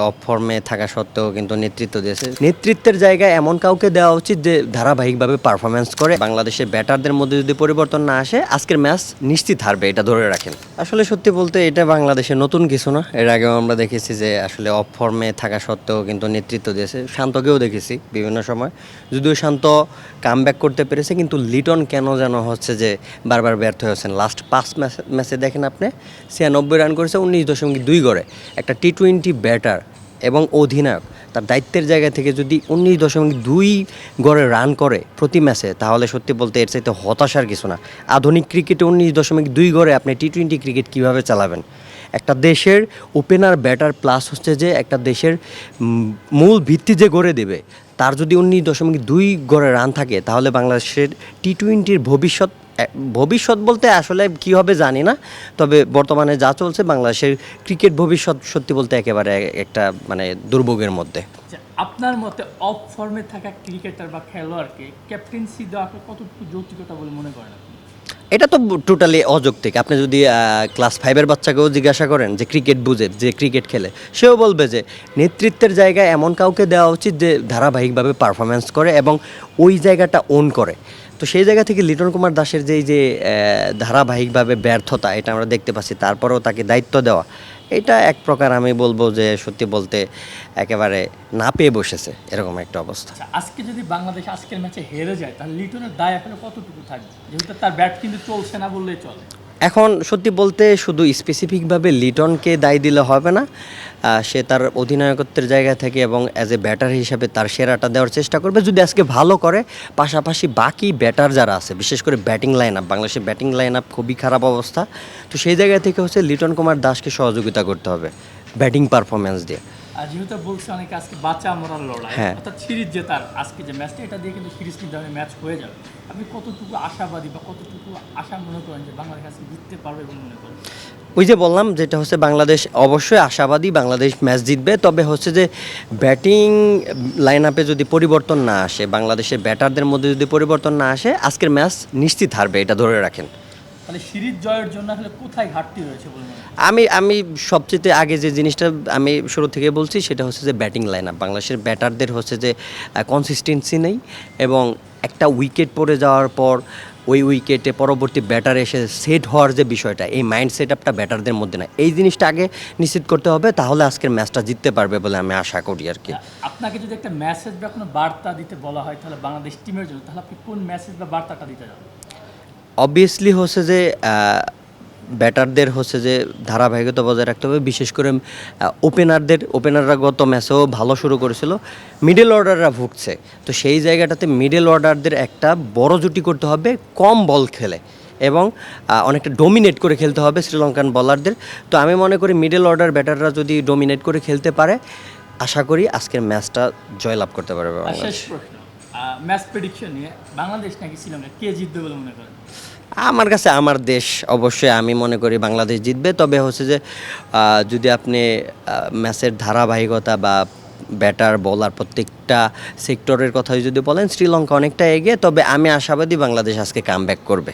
Of ফর্মে থাকা সত্ত্বেও কিন্তু নেতৃত্ব দিয়েছে। নেতৃত্বের জায়গায় এমন কাউকে দেওয়া উচিত যে ধারাবাহিকভাবে পারফরমেন্স করে। বাংলাদেশের ব্যাটারদের মধ্যে যদি পরিবর্তন না আসে আজকের ম্যাচ নিশ্চিত হারবে, এটা ধরে রাখেন। আসলে সত্যি বলতে এটা বাংলাদেশের নতুন কিছু না, এর আগেও আমরা দেখেছি যে আসলে অফ ফর্মে থাকা সত্ত্বেও কিন্তু নেতৃত্ব দিয়েছে। শান্তকেও দেখেছি বিভিন্ন সময়, যদিও শান্ত কামব্যাক করতে পেরেছে, কিন্তু লিটন কেন যেন হচ্ছে যে বারবার ব্যর্থ হয়েছেন। লাস্ট 5 ম্যাচে দেখেন আপনি 96 রান করেছে 19.2 গড়ে। একটা টি-20 ব্যাটার এবং অধিনায়ক তার দায়িত্বের জায়গা থেকে যদি 19.2 গড়ে রান করে প্রতি ম্যাচে, তাহলে সত্যি বলতে এর চাইতে হতাশার কিছু না। আধুনিক ক্রিকেটে 19.2 গড়ে আপনি টি-20 ক্রিকেট কীভাবে চালাবেন? একটা দেশের ওপেনার ব্যাটার প্লাস হচ্ছে যে একটা দেশের মূল ভিত্তি যে গড়ে দেবে, তার যদি 19.2 গড়ে রান থাকে, তাহলে বাংলাদেশের টি-20-র ভবিষ্যৎ বলতে আসলে কী হবে জানি না, তবে বর্তমানে যা চলছে বাংলাদেশের ক্রিকেট ভবিষ্যৎ সত্যি বলতে একেবারে একটা দুর্ভোগের মধ্যে। আপনার মতে অফ ফর্মে থাকা ক্রিকেটার বা খেলোয়াড়কে ক্যাপ্টেন্সি দেওয়া কতটুকু যৌক্তিকতা বলে মনে করেন আপনি? এটা তো টোটালি অযৌক্তিক। আপনি যদি ক্লাস 5-এর বাচ্চাকেও জিজ্ঞাসা করেন যে ক্রিকেট বুঝে, যে ক্রিকেট খেলে, সেও বলবে যে নেতৃত্বের জায়গায় এমন কাউকে দেওয়া উচিত যে ধারাবাহিকভাবে পারফরমেন্স করে এবং ওই জায়গাটা ওন করে। তো সেই জায়গা থেকে লিটন কুমার দাসের যে ধারাবাহিকভাবে ব্যর্থতা, এটা আমরা দেখতে পাচ্ছি। তারপরেও তাকে দায়িত্ব দেওয়া, এটা এক প্রকার আমি বলবো যে সত্যি বলতে একেবারে না পেয়ে বসেছে, এরকম একটা অবস্থা। আজকে যদি বাংলাদেশ আজকের ম্যাচে হেরে যায়, তাহলে লিটনের দায় আসলে কতটুকু থাকবে, যেহেতু তার ব্যাট কিন্তু চলছে না বললেই চলে। এখন সত্যি বলতে শুধু স্পেসিফিকভাবে লিটনকে দায় দিলে হবে না। সে তার অধিনায়কত্বের জায়গা থেকে এবং অ্যাজ এ ব্যাটার হিসাবে তার সেরাটা দেওয়ার চেষ্টা করবে। যদি আজকে ভালো করে, পাশাপাশি বাকি ব্যাটার যারা আছে, বিশেষ করে ব্যাটিং লাইন আপ, বাংলাদেশের ব্যাটিং লাইন আপ খুবই খারাপ অবস্থা। তো সেই জায়গা থেকে হচ্ছে লিটন কুমার দাসকে সহযোগিতা করতে হবে ব্যাটিং পারফরমেন্স দিয়ে। আর যেহেতু বলছে অনেকে আজকে বাঁচা মরার লড়াই, অর্থাৎ সিরিজ জেতার আজকে যে ম্যাচটা, এটা দিয়ে কিন্তু সিরিজ কিন্তু ম্যাচ হয়ে যাবে। আপনি কতটুকু আশাবাদী বা কতটুকু আশা মনে করেন যে বাংলাদেশ আজকে জিততে পারবে বলে মনে করেন? ওই যে বললাম, যেটা হচ্ছে বাংলাদেশ অবশ্যই আশাবাদী বাংলাদেশ ম্যাচ জিতবে, তবে হচ্ছে যে ব্যাটিং লাইন আপে যদি পরিবর্তন না আসে, বাংলাদেশের ব্যাটারদের মধ্যে যদি পরিবর্তন না আসে, আজকের ম্যাচ নিশ্চিত হারবে, এটা ধরে রাখেন। তাহলে সিরিজ জয়ের জন্য আসলে কোথায় ঘাটতি রয়েছে বলে মনে হয়? আমি সবচেয়ে আগে যে জিনিসটা আমি শুরু থেকে বলছি, সেটা হচ্ছে যে ব্যাটিং লাইন আপ। বাংলাদেশের ব্যাটারদের হচ্ছে যে কনসিস্টেন্সি নেই, এবং একটা উইকেট পড়ে যাওয়ার পর ওই উইকেটে পরবর্তী ব্যাটার এসে সেট হওয়ার যে বিষয়টা, এই মাইন্ড সেট আপটা ব্যাটারদের মধ্যে না। এই জিনিসটা আগে নিশ্চিত করতে হবে, তাহলে আজকের ম্যাচটা জিততে পারবে বলে আমি আশা করি আর কি। আপনাকে যদি একটা মেসেজ বা কোনো বার্তা দিতে বলা হয় তাহলে বাংলাদেশ টিমের জন্য, তাহলে আপনি কোন মেসেজ বা বার্তাটা দিতে যাবেন? অবভিয়াসলি হচ্ছে যে ব্যাটারদের হচ্ছে যে ধারাবাহিকতা বজায় রাখতে হবে, বিশেষ করে ওপেনাররা গত ম্যাচেও ভালো শুরু করেছিল, মিডল অর্ডাররা ভুগছে। তো সেই জায়গাটাতে মিডল অর্ডারদের একটা বড় জুটি করতে হবে, কম বল খেলে এবং অনেকটা ডোমিনেট করে খেলতে হবে শ্রীলঙ্কান বলারদের। তো আমি মনে করি মিডল অর্ডার ব্যাটাররা যদি ডোমিনেট করে খেলতে পারে, আশা করি আজকের ম্যাচটা জয়লাভ করতে পারবে বাংলাদেশ। শেষ প্রশ্ন, ম্যাচ প্রেডিকশন নিয়ে বাংলাদেশ নাকি শ্রীলঙ্কা, কে জিতবে বলে মনে করেন? আমার কাছে আমার দেশ, অবশ্যই আমি মনে করি বাংলাদেশ জিতবে। তবে হচ্ছে যে যদি আপনি ম্যাচের ধারাবাহিকতা বা ব্যাটার বোলার প্রত্যেকটা সেক্টরের কথাই যদি বলেন, শ্রীলঙ্কা অনেকটা এগিয়ে, তবে আমি আশাবাদী বাংলাদেশ আজকে কামব্যাক করবে।